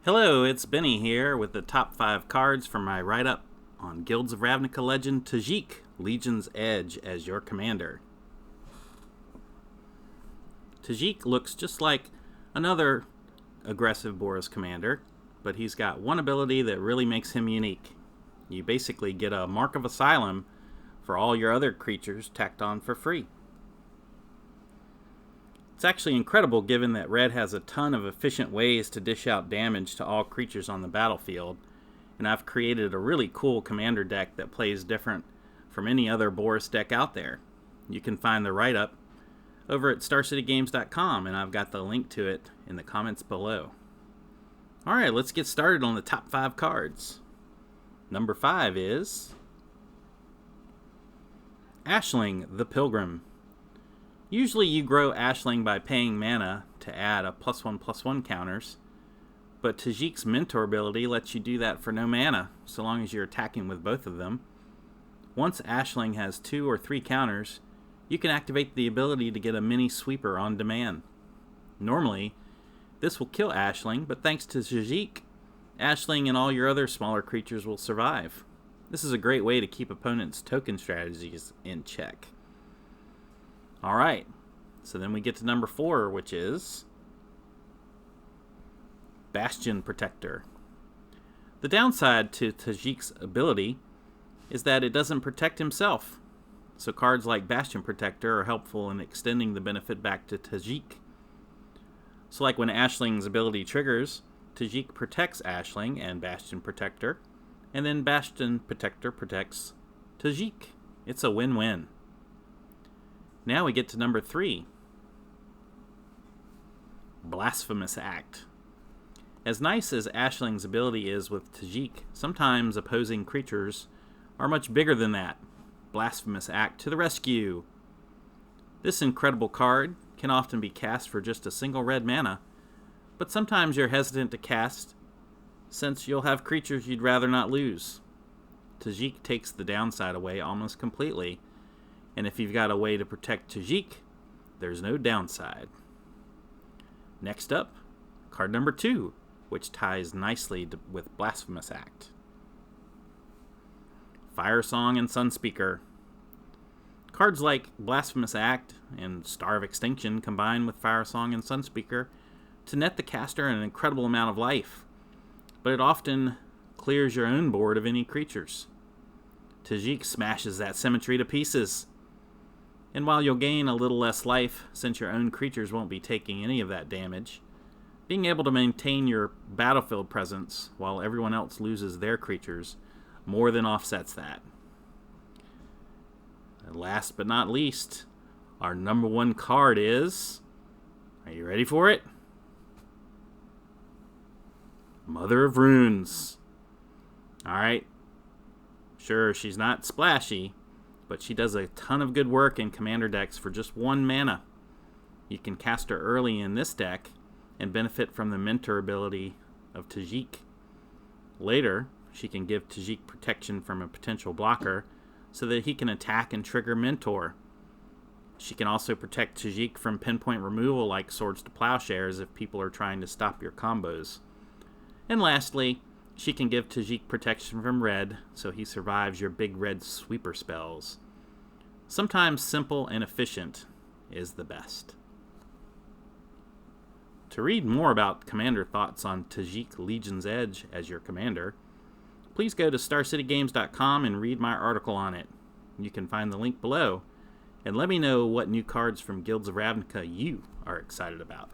Hello, it's Benny here with the top 5 cards from my write-up on Guilds of Ravnica legend Tajic, Legion's Edge, as your commander. Tajic looks just like another aggressive Boros commander, but he's got one ability that really makes him unique. You basically get a Mark of Asylum for all your other creatures tacked on for free. It's actually incredible given that Red has a ton of efficient ways to dish out damage to all creatures on the battlefield, and I've created a really cool commander deck that plays different from any other Boros deck out there. You can find the write-up over at starcitygames.com, and I've got the link to it in the comments below. Alright, let's get started on the top 5 cards. Number 5 is Ashling the Pilgrim. Usually you grow Ashling by paying mana to add a +1/+1 counters, but Tajic's Mentor ability lets you do that for no mana, so long as you're attacking with both of them. Once Ashling has 2 or 3 counters, you can activate the ability to get a mini sweeper on demand. Normally, this will kill Ashling, but thanks to Tajic, Ashling and all your other smaller creatures will survive. This is a great way to keep opponents' token strategies in check. Alright, so then we get to number 4, which is Bastion Protector. The downside to Tajic's ability is that it doesn't protect himself, so cards like Bastion Protector are helpful in extending the benefit back to Tajic. So like when Ashling's ability triggers, Tajic protects Ashling and Bastion Protector, and then Bastion Protector protects Tajic. It's a win-win. Now we get to number 3. Blasphemous Act. As nice as Ashling's ability is with Tajic, sometimes opposing creatures are much bigger than that. Blasphemous Act to the rescue! This incredible card can often be cast for just a single red mana, but sometimes you're hesitant to cast since you'll have creatures you'd rather not lose. Tajic takes the downside away almost completely, and if you've got a way to protect Tajic, there's no downside. Next up, card number 2, which ties nicely with Blasphemous Act. Firesong and Sunspeaker. Cards like Blasphemous Act and Star of Extinction combine with Firesong and Sunspeaker to net the caster an incredible amount of life, but it often clears your own board of any creatures. Tajic smashes that symmetry to pieces. And while you'll gain a little less life since your own creatures won't be taking any of that damage, being able to maintain your battlefield presence while everyone else loses their creatures more than offsets that. And last but not least, our number 1 card is... Are you ready for it? Mother of Runes. Alright. Sure, she's not splashy, but she does a ton of good work in commander decks for just 1 mana. You can cast her early in this deck and benefit from the Mentor ability of Tajic. Later, she can give Tajic protection from a potential blocker so that he can attack and trigger Mentor. She can also protect Tajic from pinpoint removal like Swords to Plowshares if people are trying to stop your combos. And lastly, she can give Tajic protection from red, so he survives your big red sweeper spells. Sometimes simple and efficient is the best. To read more about commander thoughts on Tajic Legion's Edge as your commander, please go to starcitygames.com and read my article on it. You can find the link below, and let me know what new cards from Guilds of Ravnica you are excited about.